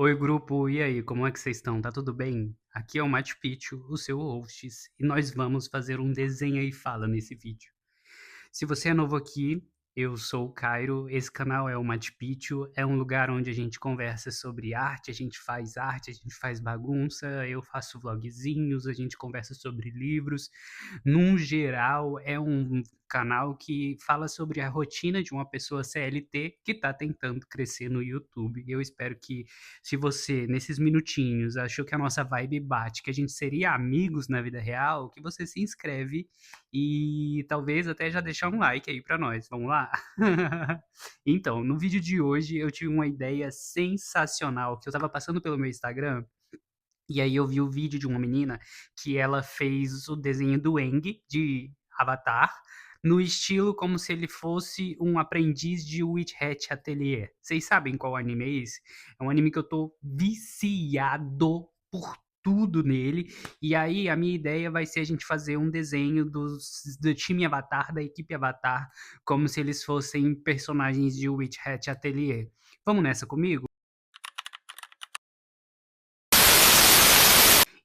Oi, grupo, e aí, como é que vocês estão? Tá tudo bem? Aqui é o Machu Picchu, o seu hosts, e nós vamos fazer um desenha e fala nesse vídeo. Se você é novo aqui, eu sou o Cairo, esse canal é o Machu Picchu, é um lugar onde a gente conversa sobre arte, a gente faz bagunça, eu faço vlogzinhos, a gente conversa sobre livros. Num geral, é um canal que fala sobre a rotina de uma pessoa CLT que está tentando crescer no YouTube. Eu espero que, se você, nesses minutinhos, achou que a nossa vibe bate, que a gente seria amigos na vida real, que você se inscreve e talvez até já deixar um like aí pra nós. Vamos lá? Então, no vídeo de hoje eu tive uma ideia sensacional que eu estava passando pelo meu Instagram e aí eu vi o vídeo de uma menina que ela fez o desenho do Aang de Avatar no estilo como se ele fosse um aprendiz de Witch Hat Atelier. Vocês sabem qual anime é esse? É um anime que eu tô viciado por tudo nele. E aí a minha ideia vai ser a gente fazer um desenho do time Avatar, da equipe Avatar, como se eles fossem personagens de Witch Hat Atelier. Vamos nessa comigo?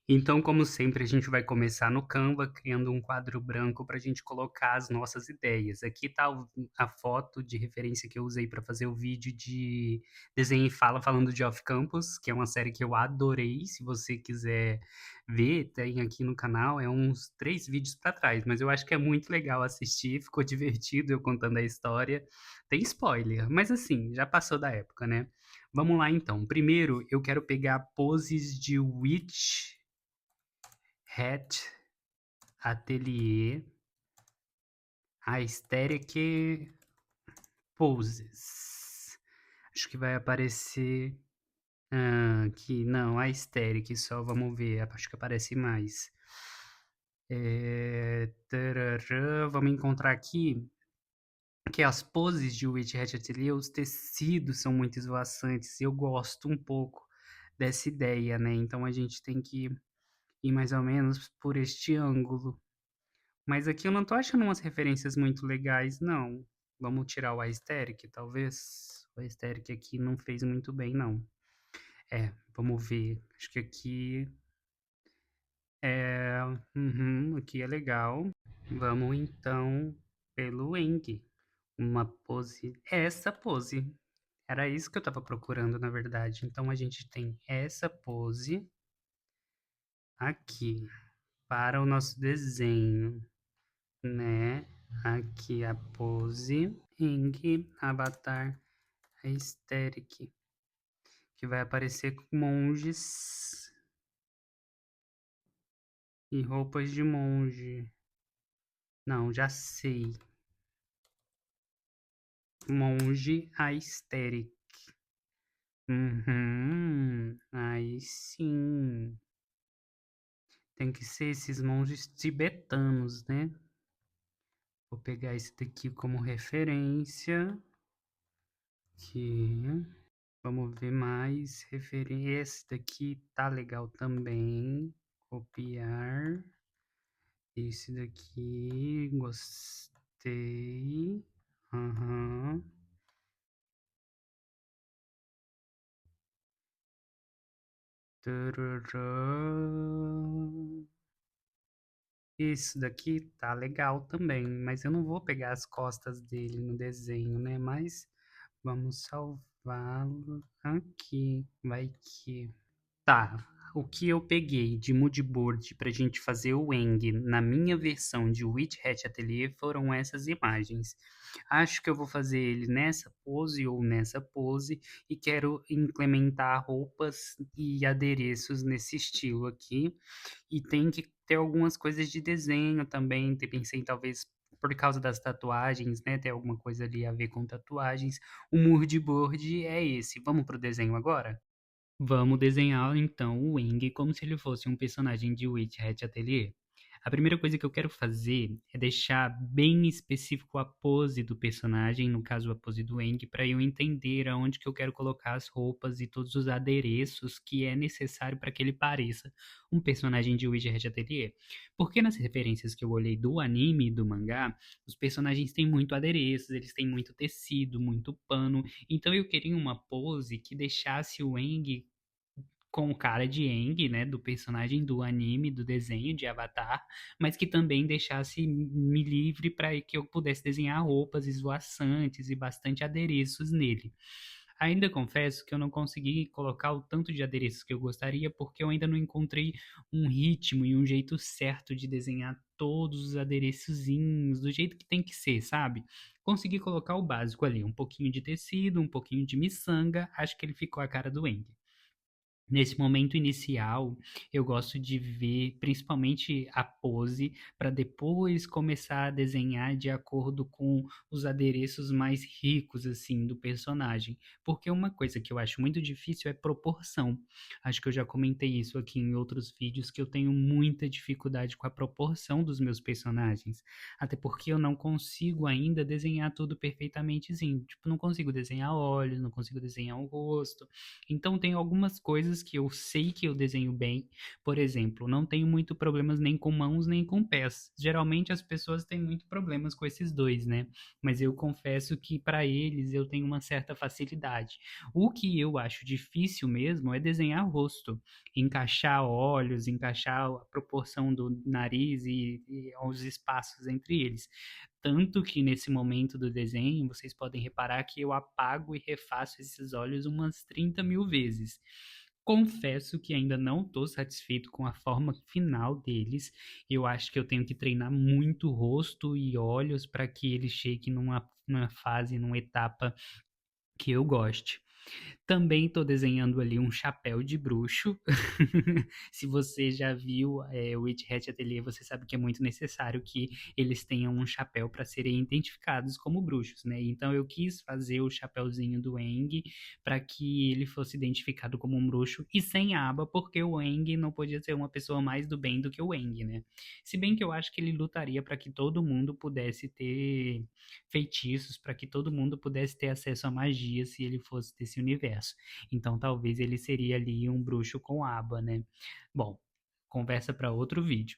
Então, como sempre, a gente vai começar no Canva, criando um quadro branco para a gente colocar as nossas ideias. Aqui está a foto de referência que eu usei para fazer o vídeo de desenho e fala, falando de Off Campus, que é uma série que eu adorei. Se você quiser ver, tem aqui no canal, é uns 3 vídeos para trás, mas eu acho que é muito legal assistir, ficou divertido eu contando a história. Tem spoiler, mas assim, já passou da época, né? Vamos lá então. Primeiro, eu quero pegar poses de Witch Hat Atelier Aesthetic Poses. Acho que vai aparecer aqui. Não, Aesthetic só. Vamos ver. Acho que aparece mais. Tarará, vamos encontrar aqui que as poses de Witch Hat Atelier, os tecidos são muito esvoaçantes. Eu gosto um pouco dessa ideia, né? Então a gente tem que ir mais ou menos por este ângulo. Mas aqui eu não tô achando umas referências muito legais, não. Vamos tirar o Aesthetic, talvez? O Aesthetic aqui não fez muito bem, não. Vamos ver. Acho que aqui é. Aqui é legal. Vamos então pelo Eng. Uma pose. Essa pose. Era isso que eu tava procurando, na verdade. Então a gente tem essa pose aqui para o nosso desenho, né? Aqui a pose, Ing, Avatar, Aesthetic, que vai aparecer com monges e roupas de monge. Não, já sei. Monge Aesthetic. Aí sim. Tem que ser esses monges tibetanos, né? Vou pegar esse daqui como referência. Aqui. Vamos ver mais referência. Esse daqui tá legal também. Copiar. Esse daqui, gostei. Aham. Tarará. Isso daqui tá legal também, mas eu não vou pegar as costas dele no desenho, né? Mas vamos salvá-lo aqui. Vai que. Tá, o que eu peguei de moodboard pra gente fazer o Eng na minha versão de Witch Hat Atelier foram essas imagens. Acho que eu vou fazer ele nessa pose ou nessa pose e quero implementar roupas e adereços nesse estilo aqui. E tem que ter algumas coisas de desenho também. Pensei talvez por causa das tatuagens, né? Ter alguma coisa ali a ver com tatuagens. O moodboard é esse. Vamos pro desenho agora? Vamos desenhar então o Wing como se ele fosse um personagem de Witch Hat Atelier. A primeira coisa que eu quero fazer é deixar bem específico a pose do personagem, no caso a pose do Wang, para eu entender aonde que eu quero colocar as roupas e todos os adereços que é necessário para que ele pareça um personagem de Witch Hat Atelier. Porque nas referências que eu olhei do anime e do mangá, os personagens têm muito adereços, eles têm muito tecido, muito pano, então eu queria uma pose que deixasse o Wang com cara de Aang, né, do personagem do anime, do desenho de Avatar, mas que também deixasse me livre para que eu pudesse desenhar roupas esvoaçantes e bastante adereços nele. Ainda confesso que eu não consegui colocar o tanto de adereços que eu gostaria, porque eu ainda não encontrei um ritmo e um jeito certo de desenhar todos os adereçozinhos do jeito que tem que ser, sabe? Consegui colocar o básico ali, um pouquinho de tecido, um pouquinho de miçanga, acho que ele ficou a cara do Eng. Nesse momento inicial, eu gosto de ver principalmente a pose, para depois começar a desenhar de acordo com os adereços mais ricos, assim, do personagem. Porque uma coisa que eu acho muito difícil é proporção. Acho que eu já comentei isso aqui em outros vídeos, que eu tenho muita dificuldade com a proporção dos meus personagens. Até porque eu não consigo ainda desenhar tudo perfeitamente, assim. Tipo, não consigo desenhar olhos, não consigo desenhar o rosto. Então tem algumas coisas que eu sei que eu desenho bem. Por exemplo, não tenho muito problemas nem com mãos nem com pés. Geralmente as pessoas têm muito problemas com esses dois, né? Mas eu confesso que para eles eu tenho uma certa facilidade. O que eu acho difícil mesmo é desenhar rosto, encaixar olhos, encaixar a proporção do nariz e os espaços entre eles. Tanto que nesse momento do desenho, vocês podem reparar que eu apago e refaço esses olhos umas 30 mil vezes. Confesso que ainda não estou satisfeito com a forma final deles. Eu acho que eu tenho que treinar muito o rosto e olhos para que eles cheguem numa fase, numa etapa que eu goste. Também estou desenhando ali um chapéu de bruxo. Se você já viu o Witch Hat Atelier, você sabe que é muito necessário que eles tenham um chapéu para serem identificados como bruxos, né? Então eu quis fazer o chapéuzinho do Eng para que ele fosse identificado como um bruxo e sem aba, porque o Eng não podia ser uma pessoa mais do bem do que o Eng, né? Se bem que eu acho que ele lutaria para que todo mundo pudesse ter feitiços, para que todo mundo pudesse ter acesso à magia se ele fosse desse universo. Então talvez ele seria ali um bruxo com aba, né? Bom, conversa para outro vídeo.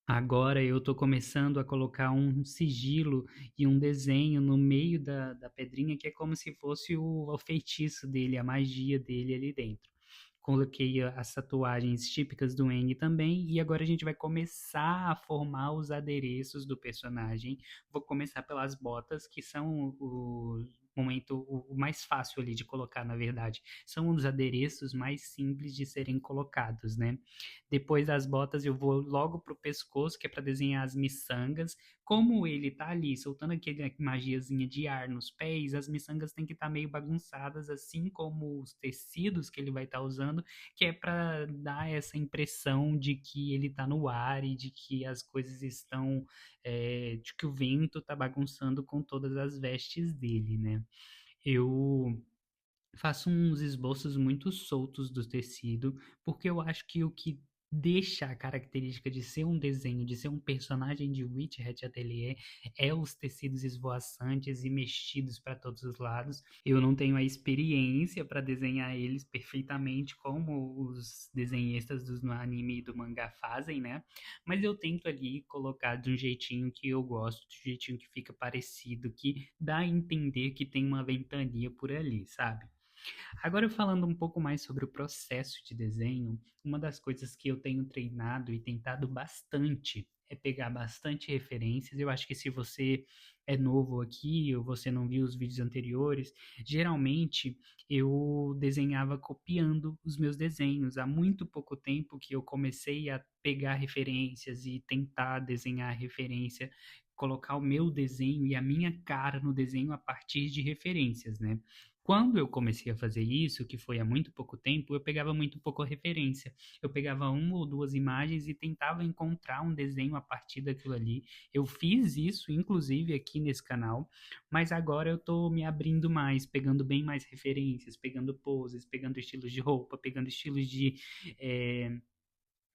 Agora eu estou começando a colocar um sigilo e um desenho no meio da pedrinha, que é como se fosse o feitiço dele, a magia dele ali dentro. Coloquei as tatuagens típicas do Aang também, e agora a gente vai começar a formar os adereços do personagem. Vou começar pelas botas, que são o momento o mais fácil ali de colocar, na verdade. São os adereços mais simples de serem colocados, né? Depois das botas eu vou logo pro pescoço, que é para desenhar as miçangas. Como ele tá ali soltando aquela magiazinha de ar nos pés, as miçangas têm que estar meio bagunçadas, assim como os tecidos que ele vai estar usando, que é para dar essa impressão de que ele está no ar e de que as coisas estão, de que o vento está bagunçando com todas as vestes dele, né? Eu faço uns esboços muito soltos do tecido, porque eu acho que o que deixa a característica de ser um desenho, de ser um personagem de Witch Hat Atelier, é os tecidos esvoaçantes e mexidos para todos os lados. Eu não tenho a experiência para desenhar eles perfeitamente como os desenhistas do anime e do mangá fazem, né? Mas eu tento ali colocar de um jeitinho que eu gosto, de um jeitinho que fica parecido, que dá a entender que tem uma ventania por ali, sabe? Agora, falando um pouco mais sobre o processo de desenho, uma das coisas que eu tenho treinado e tentado bastante é pegar bastante referências. Eu acho que se você é novo aqui ou você não viu os vídeos anteriores, geralmente eu desenhava copiando os meus desenhos. Há muito pouco tempo que eu comecei a pegar referências e tentar desenhar referência, colocar o meu desenho e a minha cara no desenho a partir de referências, né? Quando eu comecei a fazer isso, que foi há muito pouco tempo, eu pegava muito pouco referência. Eu pegava uma ou duas imagens e tentava encontrar um desenho a partir daquilo ali. Eu fiz isso, inclusive, aqui nesse canal, mas agora eu tô me abrindo mais, pegando bem mais referências, pegando poses, pegando estilos de roupa, pegando estilos eh,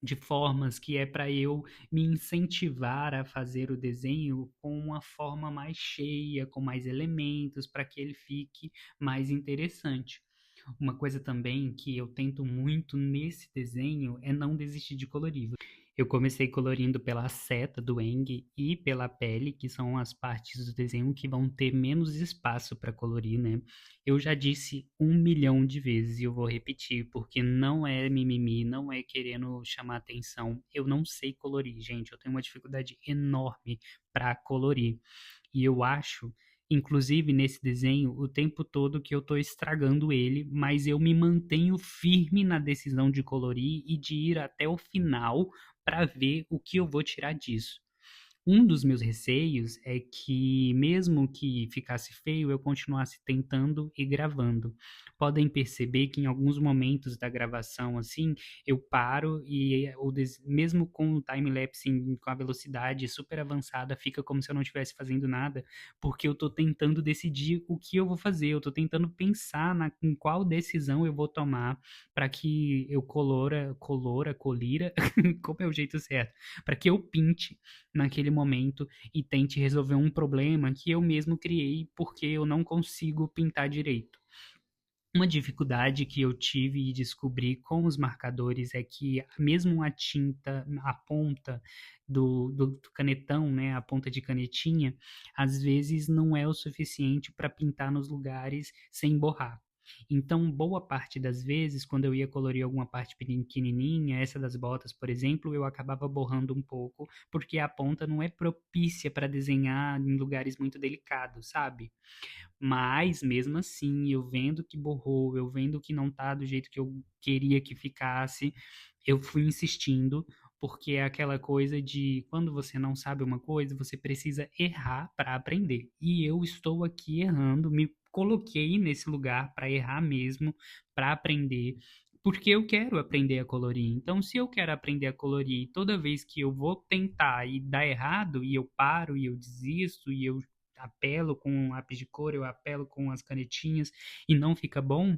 de formas que é para eu me incentivar a fazer o desenho com uma forma mais cheia, com mais elementos, para que ele fique mais interessante. Uma coisa também que eu tento muito nesse desenho é não desistir de colorir. Eu comecei colorindo pela seta do Eng e pela pele, que são as partes do desenho que vão ter menos espaço para colorir, né? Eu já disse 1 milhão de vezes e eu vou repetir, porque não é mimimi, não é querendo chamar atenção. Eu não sei colorir, gente. Eu tenho uma dificuldade enorme para colorir. E eu acho, inclusive nesse desenho, o tempo todo que eu estou estragando ele, mas eu me mantenho firme na decisão de colorir e de ir até o final para ver o que eu vou tirar disso. Um dos meus receios é que, mesmo que ficasse feio, eu continuasse tentando e gravando. Podem perceber que em alguns momentos da gravação, assim, eu paro e mesmo com o time-lapse com a velocidade super avançada, fica como se eu não estivesse fazendo nada, porque eu estou tentando decidir o que eu vou fazer, eu estou tentando pensar em qual decisão eu vou tomar para que eu colira, como é o jeito certo, para que eu pinte naquele momento e tente resolver um problema que eu mesmo criei porque eu não consigo pintar direito. Uma dificuldade que eu tive e descobri com os marcadores é que mesmo a tinta, a ponta do canetão, né, a ponta de canetinha, às vezes não é o suficiente para pintar nos lugares sem borrar. Então, boa parte das vezes, quando eu ia colorir alguma parte pequenininha, essa das botas, por exemplo, eu acabava borrando um pouco, porque a ponta não é propícia para desenhar em lugares muito delicados, sabe? Mas, mesmo assim, eu vendo que borrou, eu vendo que não tá do jeito que eu queria que ficasse, eu fui insistindo, porque é aquela coisa de quando você não sabe uma coisa, você precisa errar para aprender. E eu estou aqui errando, me coloquei nesse lugar para errar mesmo, para aprender. Porque eu quero aprender a colorir. Então, se eu quero aprender a colorir, toda vez que eu vou tentar e dá errado, e eu paro, e eu desisto, e eu apelo com um lápis de cor, eu apelo com as canetinhas e não fica bom,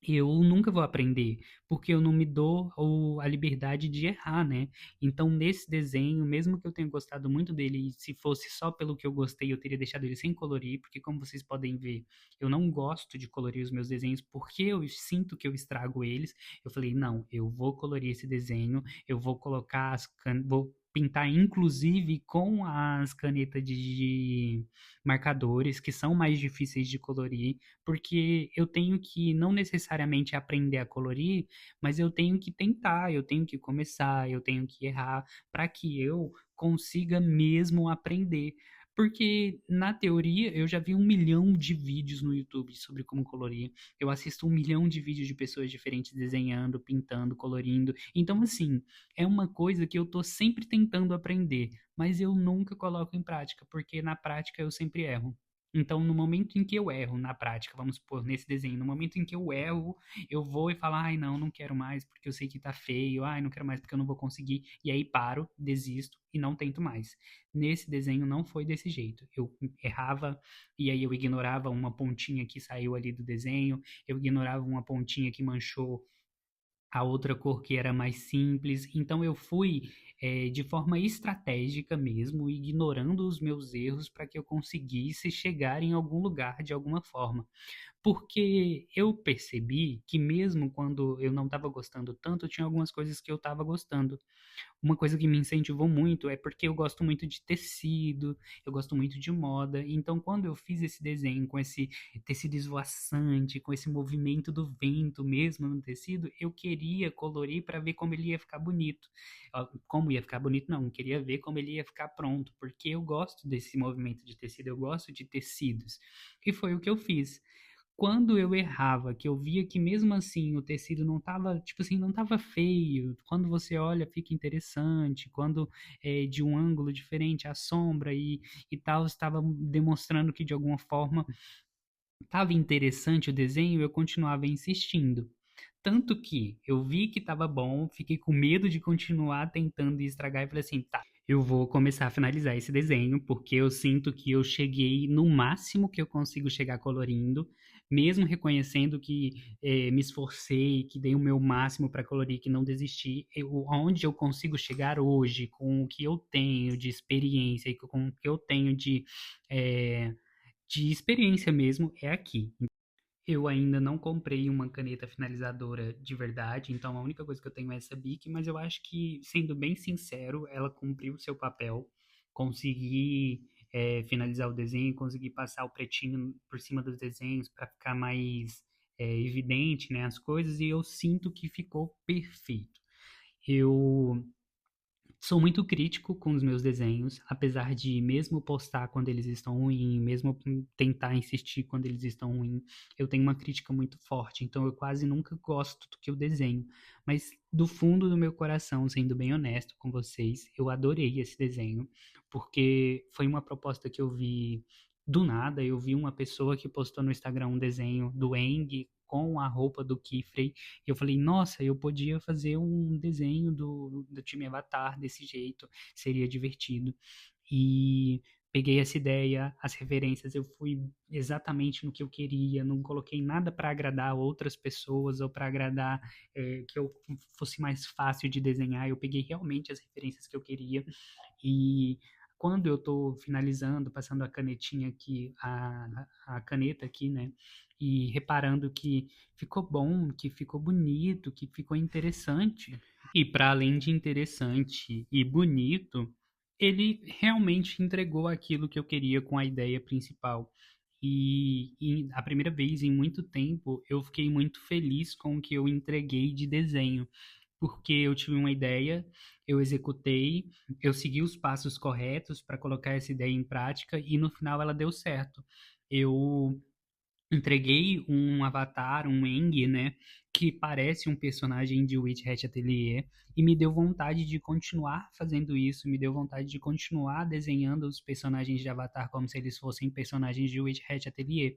eu nunca vou aprender, porque eu não me dou a liberdade de errar, né? Então, nesse desenho, mesmo que eu tenha gostado muito dele, e se fosse só pelo que eu gostei, eu teria deixado ele sem colorir, porque como vocês podem ver, eu não gosto de colorir os meus desenhos porque eu sinto que eu estrago eles. Eu falei, não, eu vou colorir esse desenho, eu vou colocar vou pintar inclusive com as canetas de marcadores que são mais difíceis de colorir, porque eu tenho que não necessariamente aprender a colorir, mas eu tenho que tentar, eu tenho que começar, eu tenho que errar para que eu consiga mesmo aprender. Porque, na teoria, eu já vi 1 milhão de vídeos no YouTube sobre como colorir. Eu assisto 1 milhão de vídeos de pessoas diferentes desenhando, pintando, colorindo. Então, assim, é uma coisa que eu tô sempre tentando aprender, mas eu nunca coloco em prática, porque na prática eu sempre erro. Então, no momento em que eu erro na prática, vamos supor, nesse desenho, no momento em que eu erro, eu vou e falo, ai, não, não quero mais porque eu sei que tá feio, ai, não quero mais porque eu não vou conseguir, e aí paro, desisto e não tento mais. Nesse desenho não foi desse jeito. Eu errava e aí eu ignorava uma pontinha que saiu ali do desenho, eu ignorava uma pontinha que manchou a outra cor que era mais simples. Então eu fui de forma estratégica mesmo, ignorando os meus erros para que eu conseguisse chegar em algum lugar de alguma forma. Porque eu percebi que mesmo quando eu não estava gostando tanto, tinha algumas coisas que eu estava gostando. Uma coisa que me incentivou muito é porque eu gosto muito de tecido, eu gosto muito de moda. Então, quando eu fiz esse desenho com esse tecido esvoaçante, com esse movimento do vento mesmo no tecido, eu queria colorir para ver como ele ia ficar bonito. Como ia ficar bonito, não, eu queria ver como ele ia ficar pronto, porque eu gosto desse movimento de tecido, eu gosto de tecidos. E foi o que eu fiz. Quando eu errava, que eu via que mesmo assim o tecido não estava, tipo assim, não estava feio, quando você olha fica interessante, quando é de um ângulo diferente a sombra e tal, estava demonstrando que de alguma forma estava interessante o desenho, eu continuava insistindo. Tanto que eu vi que estava bom, fiquei com medo de continuar tentando estragar e falei assim, tá, eu vou começar a finalizar esse desenho, porque eu sinto que eu cheguei no máximo que eu consigo chegar colorindo, mesmo reconhecendo que me esforcei, que dei o meu máximo para colorir, que não desisti. Onde eu consigo chegar hoje, com o que eu tenho de experiência e com o que eu tenho de experiência mesmo, é aqui. Eu ainda não comprei uma caneta finalizadora de verdade, então a única coisa que eu tenho é essa Bic, mas eu acho que, sendo bem sincero, ela cumpriu o seu papel. Consegui, finalizar o desenho, consegui passar o pretinho por cima dos desenhos para ficar mais, evidente, né, as coisas, e eu sinto que ficou perfeito. Eu sou muito crítico com os meus desenhos, apesar de mesmo postar quando eles estão ruins, mesmo tentar insistir quando eles estão ruins, eu tenho uma crítica muito forte, então eu quase nunca gosto do que eu desenho. Mas do fundo do meu coração, sendo bem honesto com vocês, eu adorei esse desenho, porque foi uma proposta que eu vi do nada. Eu vi uma pessoa que postou no Instagram um desenho do Aang com a roupa do Kifrey, e eu falei, nossa, eu podia fazer um desenho do time Avatar desse jeito, seria divertido. E peguei essa ideia, as referências, eu fui exatamente no que eu queria, não coloquei nada para agradar outras pessoas ou para agradar, que eu fosse mais fácil de desenhar. Eu peguei realmente as referências que eu queria. E quando eu estou finalizando, passando a canetinha aqui, a caneta aqui, né? E reparando que ficou bom, que ficou bonito, que ficou interessante. E para além de interessante e bonito, ele realmente entregou aquilo que eu queria com a ideia principal. E a primeira vez em muito tempo eu fiquei muito feliz com o que eu entreguei de desenho, porque eu tive uma ideia, eu executei, eu segui os passos corretos para colocar essa ideia em prática e no final ela deu certo. Eu entreguei um avatar, um Eng, né, que parece um personagem de Witch Hat Atelier, e me deu vontade de continuar fazendo isso, me deu vontade de continuar desenhando os personagens de Avatar como se eles fossem personagens de Witch Hat Atelier.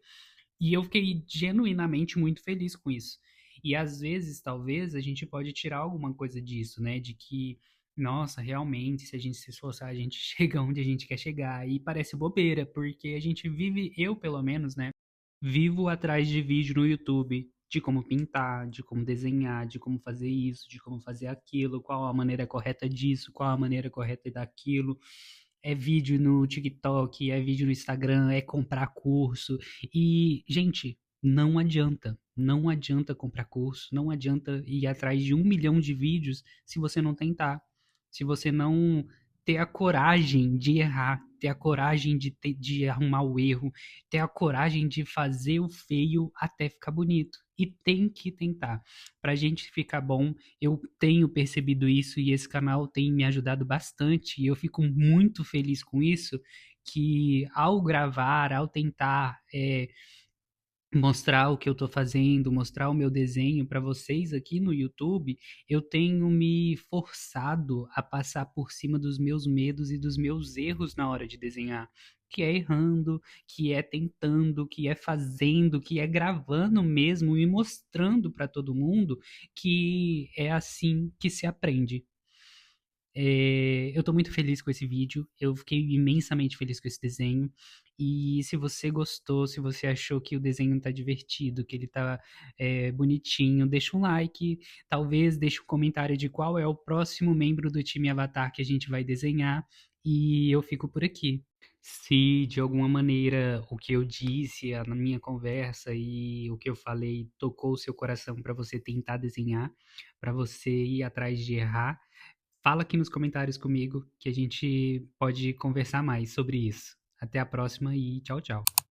E eu fiquei genuinamente muito feliz com isso. E às vezes, talvez, a gente pode tirar alguma coisa disso, né? De que, nossa, realmente, se a gente se esforçar, a gente chega onde a gente quer chegar. E parece bobeira, porque a gente vive, eu pelo menos, né? Vivo atrás de vídeo no YouTube de como pintar, de como desenhar, de como fazer isso, de como fazer aquilo, qual a maneira correta disso, qual a maneira correta daquilo. É vídeo no TikTok, é vídeo no Instagram, é comprar curso. E, gente, não adianta. Não adianta comprar curso, não adianta ir atrás de 1 milhão de vídeos se você não tentar. Se você não ter a coragem de errar, ter a coragem de arrumar o erro, ter a coragem de fazer o feio até ficar bonito. E tem que tentar. Pra gente ficar bom, eu tenho percebido isso e esse canal tem me ajudado bastante. E eu fico muito feliz com isso, que ao gravar, ao tentar mostrar o que eu estou fazendo, mostrar o meu desenho para vocês aqui no YouTube, eu tenho me forçado a passar por cima dos meus medos e dos meus erros na hora de desenhar, que é errando, que é tentando, que é fazendo, que é gravando mesmo e mostrando para todo mundo que é assim que se aprende. Eu estou muito feliz com esse vídeo, eu fiquei imensamente feliz com esse desenho. E se você gostou, se você achou que o desenho tá divertido, que ele tá bonitinho, deixa um like, talvez deixe um comentário de qual é o próximo membro do time Avatar que a gente vai desenhar. E eu fico por aqui. Se de alguma maneira o que eu disse na minha conversa e o que eu falei tocou o seu coração para você tentar desenhar, para você ir atrás de errar, fala aqui nos comentários comigo que a gente pode conversar mais sobre isso. Até a próxima e tchau, tchau.